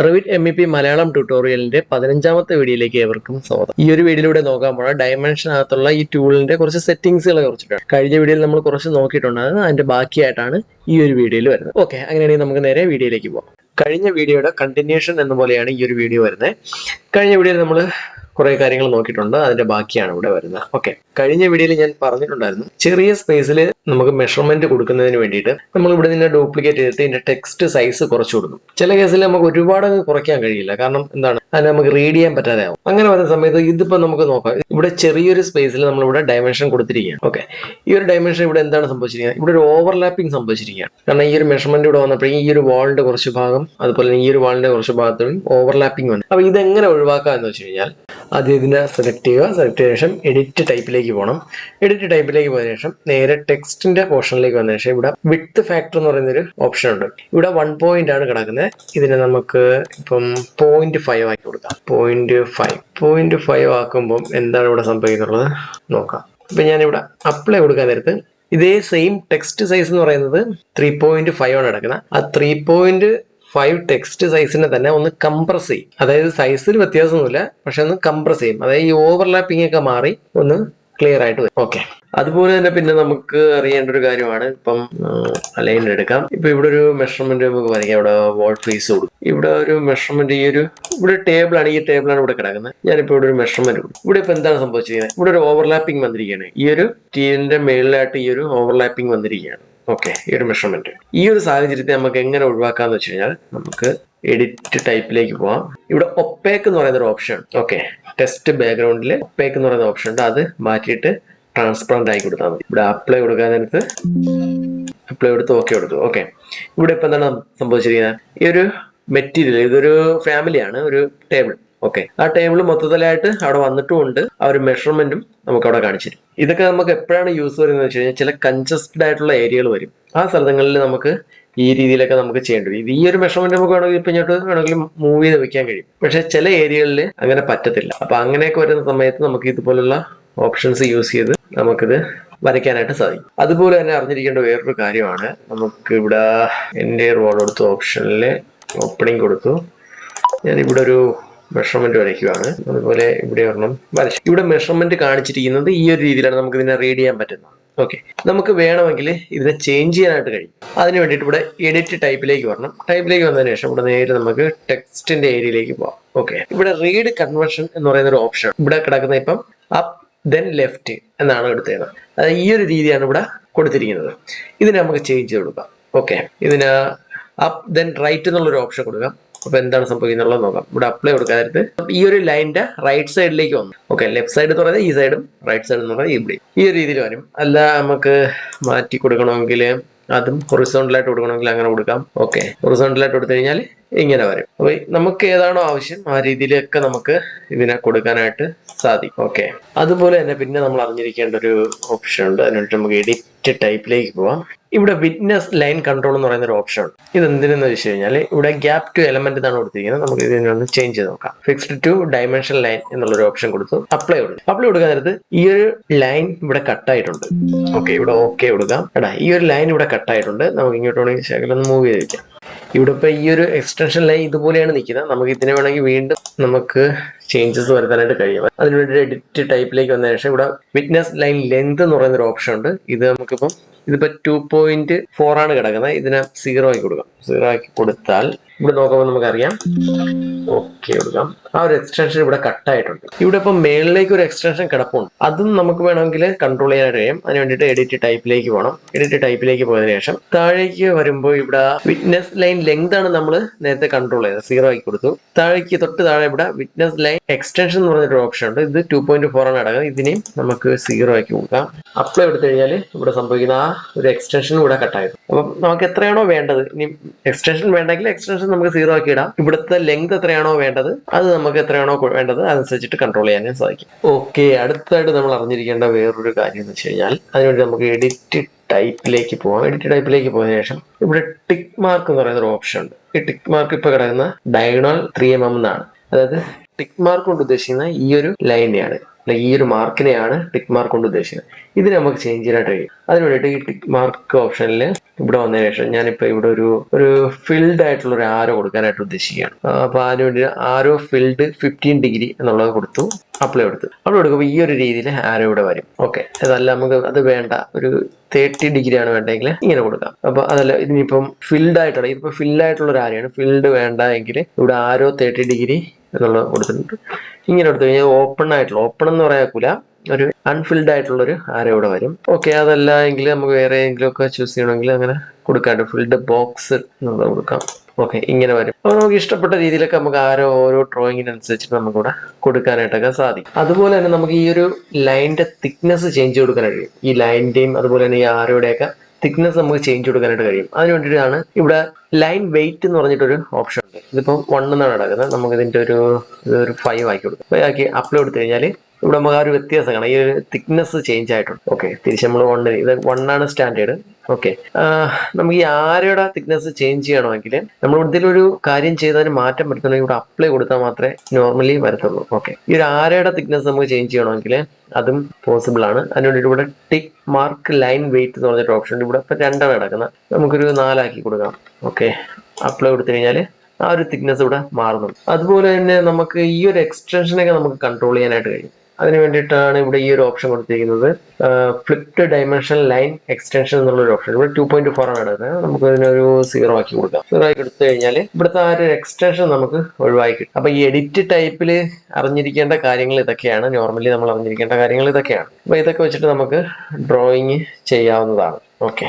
Revit MEP Malayalam ട്യൂട്ടോറിയലിന്റെ 15ാമത്തെ വീഡിയോയിലേക്ക് ഏവർക്കും സ്വാഗതം. ഈ ഒരു വീഡിയോയിലൂടെ നോക്കാൻ പോണ ഡയമെൻഷൻ അകത്തുള്ള ഈ ടൂളിന്റെ കുറച്ച് സെറ്റിംഗ്സുകളെ കുറിച്ചിട്ടാണ്. കഴിഞ്ഞ വീഡിയോയിൽ നമ്മൾ കുറച്ച് നോക്കിയിട്ടുണ്ടായിരുന്നു. അതിന്റെ ബാക്കിയായിട്ടാണ് ഈ ഒരു വീഡിയോയിൽ വരുന്നത്. ഓക്കെ, അങ്ങനെയാണെങ്കിൽ നമുക്ക് നേരെ വീഡിയോയിലേക്ക് പോകാം. കഴിഞ്ഞ വീഡിയോയുടെ കണ്ടിന്യൂഷൻ എന്ന പോലെയാണ് ഈ ഒരു വീഡിയോ വരുന്നത്. കഴിഞ്ഞ വീഡിയോയിൽ നമ്മൾ കുറെ കാര്യങ്ങൾ നോക്കിയിട്ടുണ്ട്, അതിന്റെ ബാക്കിയാണ് ഇവിടെ വരുന്നത്. ഓക്കെ, കഴിഞ്ഞ വീഡിയോയിൽ ഞാൻ പറഞ്ഞിട്ടുണ്ടായിരുന്നു, ചെറിയ സ്പേസിൽ നമുക്ക് മെഷർമെന്റ് കൊടുക്കുന്നതിന് വേണ്ടിയിട്ട് നമ്മൾ ഇവിടെ നിന്ന് ഡ്യൂപ്ലിക്കേറ്റ് ചെയ്തിട്ട് ഇതിന്റെ ടെക്സ്റ്റ് സൈസ് കുറച്ചു കൊടുക്കും. ചില കേസിൽ നമുക്ക് ഒരുപാട് കുറയ്ക്കാൻ കഴിയില്ല, കാരണം എന്താണ്, അതിന് നമുക്ക് റീഡ് ചെയ്യാൻ പറ്റാതെ ആവും. അങ്ങനെ വരുന്ന സമയത്ത് ഇതിപ്പോ നമുക്ക് നോക്കാം. ഇവിടെ ചെറിയൊരു സ്പേസിൽ നമ്മൾ ഇവിടെ ഡയമെൻഷൻ കൊടുത്തിരിക്കുകയാണ്. ഓക്കെ, ഈ ഒരു ഡയമെൻഷൻ ഇവിടെ എന്താണ് സംഭവിച്ചിരിക്കുന്നത്, ഇവിടെ ഒരു ഓവർലാപ്പിംഗ് സംഭവിച്ചിരിക്കുകയാണ്. കാരണം ഈ ഒരു മെഷർമെന്റ് ഇവിടെ വന്നപ്പോഴേക്കും ഈ ഒരു വാളിന്റെ കുറച്ച് ഭാഗം, അതുപോലെ ഈ ഒരു വാളിന്റെ കുറച്ച് ഭാഗത്തും ഓവർലാപ്പിംഗ് വന്നു. അപ്പൊ ഇതെങ്ങനെ ഒഴിവാക്കാം എന്ന് വെച്ച് കഴിഞ്ഞാൽ ആദ്യം ഇതിനെ സെലക്ട് ചെയ്യുക. സെലക്ട് ചെയ്ത ശേഷം എഡിറ്റ് ടൈപ്പിലേക്ക് പോകണം. എഡിറ്റ് ടൈപ്പിലേക്ക് പോയതിനു ശേഷം നേരെ ടെക്സ്റ്റിന്റെ പോർഷനിലേക്ക് വന്നതിന് ശേഷം ഇവിടെ വിഡ്ത്ത് ഫാക്ടർ എന്ന് പറയുന്നൊരു ഓപ്ഷൻ ഉണ്ട്. ഇവിടെ 1 point ആണ് കിടക്കുന്നത്. ഇതിനെ നമുക്ക് ഇപ്പം 0.5 ആക്കി കൊടുക്കാം. 0.5 ആക്കുമ്പോൾ എന്താണ് ഇവിടെ സംഭവിക്കുന്നുള്ളത് നോക്കാം. ഇപ്പൊ ഞാനിവിടെ അപ്ലൈ കൊടുക്കാൻ നേരത്ത് ഇതേ സെയിം ടെക്സ്റ്റ് സൈസ് എന്ന് പറയുന്നത് 3.5 ആണ് കിടക്കുന്നത്. ആ 3.5 ടെക്സ്റ്റ് സൈസിനെ തന്നെ ഒന്ന് കംപ്രസ് ചെയ്യും. അതായത് സൈസിൽ വ്യത്യാസമൊന്നുമില്ല, പക്ഷെ ഒന്ന് കംപ്രസ് ചെയ്യും. അതായത് ഈ ഓവർലാപ്പിംഗ് ഒക്കെ മാറി ഒന്ന് ക്ലിയർ ആയിട്ട് വരും. ഓക്കെ, അതുപോലെ തന്നെ പിന്നെ നമുക്ക് അറിയേണ്ട ഒരു കാര്യമാണ്, ഇപ്പം അലൈൻ എടുക്കാം. ഇപ്പൊ ഇവിടെ ഒരു മെഷർമെന്റ് നമുക്ക് വരയ്ക്കാം. ഇവിടെ വാൾ ഫേസ് കൊടുക്കും. ഇവിടെ ഒരു മെഷർമെന്റ്, ഇവിടെ ടേബിൾ ആണ്, ഈ ടേബിളാണ് ഇവിടെ കിടക്കുന്നത്. ഞാനിപ്പോ ഇവിടെ ഒരു മെഷർമെന്റ് കൊടുക്കും. ഇവിടെ ഇപ്പൊ എന്താണ് സംഭവിച്ചിരിക്കുന്നത്, ഇവിടെ ഒരു ഓവർലാപ്പിംഗ് വന്നിരിക്കുകയാണ്. ഈ ഒരു ടീലിന്റെ മേളിലായിട്ട് ഈ ഒരു ഓവർലാപ്പിംഗ് വന്നിരിക്കുകയാണ്. ഓക്കെ, ഈ ഒരു മെഷർമെന്റ്, ഈ ഒരു സാഹചര്യത്തെ നമുക്ക് എങ്ങനെ ഒഴിവാക്കാന്ന് വെച്ച് കഴിഞ്ഞാൽ നമുക്ക് എഡിറ്റ് ടൈപ്പിലേക്ക് പോവാം. ഇവിടെ ഒപ്പേക്ക് എന്ന് പറയുന്ന ഒരു ഓപ്ഷൻ. ഓക്കെ, ടെസ്റ്റ് ബാക്ക്ഗ്രൗണ്ടിൽ ഒപ്പേക്ക് എന്ന് പറയുന്ന ഓപ്ഷൻ ഉണ്ട്. അത് മാറ്റിയിട്ട് ട്രാൻസ്പെറന്റ് ആക്കി കൊടുത്താൽ മതി. ഇവിടെ അപ്ലൈ കൊടുക്കാൻ നേരത്ത് അപ്ലൈ കൊടുത്ത് ഓക്കെ കൊടുത്തു. ഓക്കെ, ഇവിടെ ഇപ്പൊ എന്താണ് സംഭവിച്ചിരിക്കുന്നത്, ഈ ഒരു മെറ്റീരിയൽ ഇതൊരു ഫാമിലിയാണ്, ഒരു ടേബിൾ. ഓക്കെ, ആ ടേബിൾ മൊത്തത്തിലായിട്ട് അവിടെ വന്നിട്ടുമുണ്ട്. ആ ഒരു മെഷർമെന്റും നമുക്ക് അവിടെ കാണിച്ചിരും. ഇതൊക്കെ നമുക്ക് എപ്പോഴാണ് യൂസ് വരുന്നത് വെച്ച് കഴിഞ്ഞാൽ ചില കൺജസ്റ്റഡ് ആയിട്ടുള്ള ഏരിയകൾ വരും. ആ സ്ഥലങ്ങളിൽ നമുക്ക് ഈ രീതിയിലൊക്കെ നമുക്ക് ചെയ്യേണ്ടി വരും. ഈ ഒരു മെഷർമെന്റ് നമുക്ക് വേണമെങ്കിൽ ഇപ്പൊ ഇങ്ങോട്ട് വേണമെങ്കിൽ മൂവ് ചെയ്ത് വെക്കാൻ കഴിയും. പക്ഷെ ചില ഏരിയകളിൽ അങ്ങനെ പറ്റത്തില്ല. അപ്പൊ അങ്ങനെയൊക്കെ വരുന്ന സമയത്ത് നമുക്ക് ഇതുപോലുള്ള ഓപ്ഷൻസ് യൂസ് ചെയ്ത് നമുക്കിത് വരയ്ക്കാനായിട്ട് സാധിക്കും. അതുപോലെ തന്നെ അറിഞ്ഞിരിക്കേണ്ട വേറൊരു കാര്യമാണ്, നമുക്ക് ഇവിടെ എൻ്റെ റോൾ കൊടുത്തു, ഓപ്ഷനിൽ ഓപ്പണിംഗ് കൊടുത്തു. ഞാനിവിടെ ഒരു മെഷർമെന്റ് വരയ്ക്കുകയാണ്. അതുപോലെ ഇവിടെ ഒരെണ്ണം വരച്ചു. ഇവിടെ മെഷർമെന്റ് കാണിച്ചിരിക്കുന്നത് ഈ ഒരു രീതിയിലാണ്. നമുക്ക് ഇതിനെ റീഡ് ചെയ്യാൻ പറ്റുന്നത്. ഓക്കെ, നമുക്ക് വേണമെങ്കിൽ ഇതിനെ ചേഞ്ച് ചെയ്യാനായിട്ട് കഴിയും. അതിന് വേണ്ടിയിട്ട് ഇവിടെ എഡിറ്റ് ടൈപ്പിലേക്ക് വരണം. ടൈപ്പിലേക്ക് വന്നതിന് ശേഷം ഇവിടെ നേരെ നമുക്ക് ടെക്സ്റ്റിന്റെ ഏരിയയിലേക്ക് പോകാം. ഓക്കെ, ഇവിടെ റീഡ് കൺവെർഷൻ എന്ന് പറയുന്ന ഒരു ഓപ്ഷൻ ഇവിടെ കിടക്കുന്ന ഇപ്പം അപ്പ് ദെൻ ലെഫ്റ്റ് എന്നാണ് എടുത്തത്. അതായത് ഈ ഒരു രീതിയാണ് ഇവിടെ കൊടുത്തിരിക്കുന്നത്. ഇതിനെ നമുക്ക് ചേഞ്ച് ചെയ്ത് കൊടുക്കാം. ഓക്കെ, ഇതിന് അപ്പ് ദെൻ റൈറ്റ് എന്നുള്ളൊരു ഓപ്ഷൻ കൊടുക്കാം. അപ്പൊ എന്താണ് സംഭവിക്കുന്നുള്ളത് നോക്കാം. ഇവിടെ അപ്ലൈ കൊടുക്കാനായിട്ട് ഈ ഒരു ലൈനിന്റെ റൈറ്റ് സൈഡിലേക്ക് വന്നു. ഓക്കെ, ലെഫ്റ്റ് സൈഡ് എന്ന് പറയുന്നത് ഈ സൈഡും, റൈറ്റ് സൈഡ് എന്ന് പറയുന്നത് ഇവിടെ ഈ ഒരു രീതിയിൽ വരും. അല്ല നമുക്ക് മാറ്റി കൊടുക്കണമെങ്കിൽ അതും ഹൊറിസോണ്ടലായിട്ട് കൊടുക്കണമെങ്കിൽ അങ്ങനെ കൊടുക്കാം. ഓക്കെ, ഹൊറിസോണ്ടലായിട്ട് കൊടുത്തു കഴിഞ്ഞാൽ ഇങ്ങനെ വരും. അപ്പൊ നമുക്ക് ഏതാണോ ആവശ്യം ആ രീതിയിലൊക്കെ നമുക്ക് ഇതിനെ കൊടുക്കാനായിട്ട് സാധിക്കും. ഓക്കെ, അതുപോലെ തന്നെ പിന്നെ നമ്മൾ അറിഞ്ഞിരിക്കേണ്ട ഒരു ഓപ്ഷൻ ഉണ്ട്. അതിനായിട്ട് നമുക്ക് എഡിറ്റ് ടൈപ്പിലേക്ക് പോവാം. ഇവിടെ വിറ്റ്നസ് ലൈൻ കൺട്രോൾ എന്ന് പറയുന്ന ഒരു ഓപ്ഷൻ ഉണ്ട്. ഇത് എന്തിനെന്ന് വെച്ച് കഴിഞ്ഞാൽ ഇവിടെ ഗ്യാപ് ടു എലമെന്റ് എന്നാണ് കൊടുത്തിരിക്കുന്നത്. നമുക്ക് ഇതിനെ ഒന്ന് ചേഞ്ച് ചെയ്ത് നോക്കാം. ഫിക്സ്ഡ് ടു ഡയമെൻഷൻ ലൈൻ എന്നുള്ളൊരു ഓപ്ഷൻ കൊടുത്തു. അപ്ലൈ കൊടുക്കും. അപ്ലൈ കൊടുക്കാൻ നേരത്ത് ഈ ഒരു ലൈൻ ഇവിടെ കട്ടായിട്ടുണ്ട്. ഓക്കെ, ഇവിടെ ഓക്കെ കൊടുക്കാം. എടാ, ഈ ഒരു ലൈൻ ഇവിടെ കട്ടായിട്ടുണ്ട്. നമുക്ക് ഇങ്ങോട്ട് വേണമെങ്കിൽ ശകലം മൂവ് ചെയ്ത് വെക്കാം. ഇവിടെ ഇപ്പൊ ഈ ഒരു എക്സ്റ്റൻഷൻ ലൈൻ ഇതുപോലെയാണ് നിൽക്കുന്നത്. നമുക്ക് ഇതിനെ വേണമെങ്കിൽ വീണ്ടും നമുക്ക് ചേഞ്ചസ് വരുത്താനായിട്ട് കഴിയും. അതിനുവേണ്ടി എഡിറ്റ് ടൈപ്പിലേക്ക് വന്നതിന് ശേഷം ഇവിടെ വിറ്റ്നസ് ലൈൻ ലെങ്ത് എന്ന് പറയുന്ന ഒരു ഓപ്ഷൻ ഉണ്ട്. ഇത് നമുക്കിപ്പം ഇതിപ്പോ 2.4 ആണ് കിടക്കുന്നത്. ഇതിനെ 0 ആക്കി കൊടുക്കാം. 0 ആക്കി കൊടുത്താൽ ഇവിടെ നോക്കുമ്പോൾ നമുക്കറിയാം. ഓക്കെ കൊടുക്കാം. ആ ഒരു എക്സ്റ്റൻഷൻ ഇവിടെ കട്ടായിട്ടുണ്ട്. ഇവിടെ ഇപ്പം മേളിലേക്ക് ഒരു എക്സ്റ്റൻഷൻ കിടപ്പുണ്ട്. അതും നമുക്ക് വേണമെങ്കിൽ കൺട്രോൾ ചെയ്യാനായിട്ട് കഴിയും. അതിന് വേണ്ടിയിട്ട് എഡിറ്റ് ടൈപ്പിലേക്ക് പോകണം. എഡിറ്റ് ടൈപ്പിലേക്ക് പോയതിനു ശേഷം താഴേക്ക് വരുമ്പോൾ ഇവിടെ വിറ്റ്നസ് ലൈൻ ലെങ്ത് ആണ് നമ്മൾ നേരത്തെ കൺട്രോൾ ചെയ്തത്. 0 ആക്കി കൊടുത്തു. താഴേക്ക് തൊട്ട് താഴെ ഇവിടെ വിറ്റ്നസ് ലൈൻ എക്സ്റ്റൻഷൻ എന്ന് പറഞ്ഞൊരു ഓപ്ഷൻ ഉണ്ട്. ഇത് 2.4 ആണ് കിടക്കുന്നത്. ഇതിനെയും നമുക്ക് 0 ആക്കി കൊടുക്കാം. അപ്ലൈ കൊടുത്തു കഴിഞ്ഞാൽ ഇവിടെ സംഭവിക്കുന്ന ആ ഒരു എക്സ്റ്റൻഷൻ ഇവിടെ കട്ടായിരുന്നു. അപ്പം നമുക്ക് എത്രയാണോ വേണ്ടത്, ഇനി എക്സ്റ്റൻഷൻ വേണ്ടെങ്കിൽ എക്സ്റ്റൻഷൻ നമുക്ക് 0 ആക്കി ഇടാം. ഇവിടുത്തെ ലെങ്ത് എത്രയാണോ വേണ്ടത് അത് നമുക്ക് എത്രയാണോ വേണ്ടത് അതനുസരിച്ചിട്ട് കൺട്രോൾ ചെയ്യാനും സാധിക്കും. ഓക്കെ, അടുത്തായിട്ട് നമ്മൾ അറിഞ്ഞിരിക്കേണ്ട വേറൊരു കാര്യം എന്ന് വെച്ച് കഴിഞ്ഞാൽ അതിനുവേണ്ടി നമുക്ക് എഡിറ്റ് ടൈപ്പിലേക്ക് പോകാം. എഡിറ്റ് ടൈപ്പിലേക്ക് പോയതിനു ശേഷം ഇവിടെ ടിക്ക് മാർക്ക് എന്ന് പറയുന്ന ഒരു ഓപ്ഷൻ ഉണ്ട്. ഈ ടിക്ക് മാർക്ക് ഇപ്പൊ കിടക്കുന്ന ഡയഗണൽ 3mm എന്നാണ്. അതായത് ടിക്ക് മാർക്ക് കൊണ്ട് ഉദ്ദേശിക്കുന്ന ഈ ഒരു ലൈനെയാണ്, ഈ ഒരു മാർക്കിനെയാണ് ടിക്ക് മാർക്ക് കൊണ്ട് ഉദ്ദേശിക്കുന്നത്. ഇത് നമുക്ക് ചേഞ്ച് ചെയ്യാനായിട്ട് കഴിയും. അതിന് വേണ്ടിയിട്ട് ഈ ടിക്ക് മാർക്ക് ഓപ്ഷനിൽ ഇവിടെ വന്നതിന് ശേഷം ഞാനിപ്പോൾ ഇവിടെ ഒരു ഫിൽഡ് ആയിട്ടുള്ള ഒരു ആരോ കൊടുക്കാനായിട്ട് ഉദ്ദേശിക്കുകയാണ്. അപ്പോൾ അതിന് വേണ്ടി ആരോ ഫിൽഡ് 15 ഡിഗ്രി എന്നുള്ളത് കൊടുത്തു, അപ്ലൈ കൊടുക്കുമ്പോൾ ഈ ഒരു രീതിയിൽ ആരോ ഇവിടെ വരും. ഓക്കെ, അതല്ല നമുക്ക് അത് വേണ്ട, ഒരു 30 ഡിഗ്രി ആണ് വേണ്ടെങ്കിൽ ഇങ്ങനെ കൊടുക്കാം. അപ്പൊ അതല്ല, ഇതിനിപ്പം ഫിൽഡ് ആയിട്ടുള്ള, ഇതിപ്പോ ഫിൽഡ് ആയിട്ടുള്ള ഒരു ആരെയാണ്, ഫിൽഡ് വേണ്ട എങ്കിൽ ഇവിടെ ആരോ 30 ഡിഗ്രി എന്നുള്ളത് കൊടുത്തിട്ടുണ്ട്. ഇങ്ങനെ എടുത്തു കഴിഞ്ഞാൽ ഓപ്പൺ എന്ന് പറയാക്കൂല, ഒരു അൺഫിൽഡ് ആയിട്ടുള്ള ഒരു ആരോ ഇവിടെ വരും. ഓക്കെ, അതല്ല എങ്കിൽ നമുക്ക് വേറെ ഏതെങ്കിലും ഒക്കെ ചൂസ് ചെയ്യണമെങ്കിൽ അങ്ങനെ കൊടുക്കാണ്ട് ഫിൽഡ് ബോക്സ് എന്നുള്ളത് കൊടുക്കാം. ഓക്കെ, ഇങ്ങനെ വരും. അപ്പോൾ നമുക്ക് ഇഷ്ടപ്പെട്ട രീതിയിലൊക്കെ നമുക്ക് ഓരോ ഡ്രോയിങ്ങിനനുസരിച്ചിട്ട് നമുക്കിവിടെ കൊടുക്കാനായിട്ടൊക്കെ സാധിക്കും. അതുപോലെ തന്നെ നമുക്ക് ഈ ഒരു ലൈനിന്റെ തിക്നെസ് ചേഞ്ച് കൊടുക്കാൻ കഴിയും. ഈ ലൈനിന്റെയും അതുപോലെ തന്നെ ഈ ആരോടെയൊക്കെ തിക്നെസ് നമുക്ക് ചേഞ്ച് കൊടുക്കാനായിട്ട് കഴിയും. അതിന് വേണ്ടിയിട്ടാണ് ഇവിടെ ലൈൻ വെയിറ്റ് എന്ന് പറഞ്ഞിട്ടൊരു ഓപ്ഷൻ ഉണ്ട്. ഇതിപ്പോൾ 1 എന്നാണ് നടക്കുന്നത്, നമുക്ക് ഇതിന്റെ ഒരു 5 ആക്കി കൊടുക്കും. 5 ആക്കി അപ്ലൈ കൊടുത്തു കഴിഞ്ഞാൽ ഇവിടെ നമുക്ക് ആ ഒരു വ്യത്യാസം കാണാം, ഈ ഒരു തിക്നെസ് ചേഞ്ച് ആയിട്ടുണ്ട്. ഓക്കെ, തിരിച്ച് നമ്മൾ 1 ഇത് 1 ആണ് സ്റ്റാൻഡേർഡ്. ഓക്കെ, നമുക്ക് ഈ ആരയുടെ തിക്നെസ് ചേഞ്ച് ചെയ്യണമെങ്കിൽ നമ്മൾ എന്തെങ്കിലും ഒരു കാര്യം ചെയ്തതിന് മാറ്റം വരുത്തണമെങ്കിൽ ഇവിടെ അപ്ലൈ കൊടുത്താൽ മാത്രമേ നോർമലി വരത്തുള്ളൂ. ഓക്കെ, ഈ ഒരു ആരയുടെ തിക്നെസ് നമുക്ക് ചേഞ്ച് ചെയ്യണമെങ്കിൽ അതും പോസിബിൾ ആണ്. അതിന് വേണ്ടിയിട്ട് ഇവിടെ ടിക്ക് മാർക്ക് ലൈൻ വെയിറ്റ് എന്ന് പറഞ്ഞിട്ട് ഓപ്ഷൻ ഉണ്ട്. ഇവിടെ ഇപ്പം 2 നടക്കുന്നത്, നമുക്കൊരു 4 ആക്കി കൊടുക്കാം. ഓക്കെ, അപ്ലൈ കൊടുത്തു കഴിഞ്ഞാൽ ആ ഒരു തിക്നെസ് ഇവിടെ മാറുന്നുണ്ട്. അതുപോലെ തന്നെ നമുക്ക് ഈ ഒരു എക്സ്റ്റൻഷനൊക്കെ നമുക്ക് കൺട്രോൾ ചെയ്യാനായിട്ട് കഴിയും. അതിന് വേണ്ടിയിട്ടാണ് ഇവിടെ ഈ ഒരു ഓപ്ഷൻ കൊടുത്തിരിക്കുന്നത്, ഫ്ലിപ്ഡ് ഡയമെൻഷൻ ലൈൻ എക്സ്റ്റൻഷൻ എന്നുള്ള ഒരു ഓപ്ഷൻ. ഇവിടെ 2.4 ആണ് എടുക്കുന്നത്, നമുക്ക് ഇതിനൊരു 0 ആക്കി കൊടുക്കാം. 0 ആക്കി കൊടുത്തു കഴിഞ്ഞാൽ ഇവിടുത്തെ ആ ഒരു എക്സ്റ്റൻഷൻ നമുക്ക് ഒഴിവാക്കി കിട്ടും. അപ്പൊ ഈ എഡിറ്റ് ടൈപ്പിൽ അറിഞ്ഞിരിക്കേണ്ട കാര്യങ്ങൾ ഇതൊക്കെയാണ്, നോർമലി നമ്മൾ അറിഞ്ഞിരിക്കേണ്ട കാര്യങ്ങൾ ഇതൊക്കെയാണ്. അപ്പൊ ഇതൊക്കെ വെച്ചിട്ട് നമുക്ക് ഡ്രോയിങ് ചെയ്യാവുന്നതാണ്. ഓക്കെ.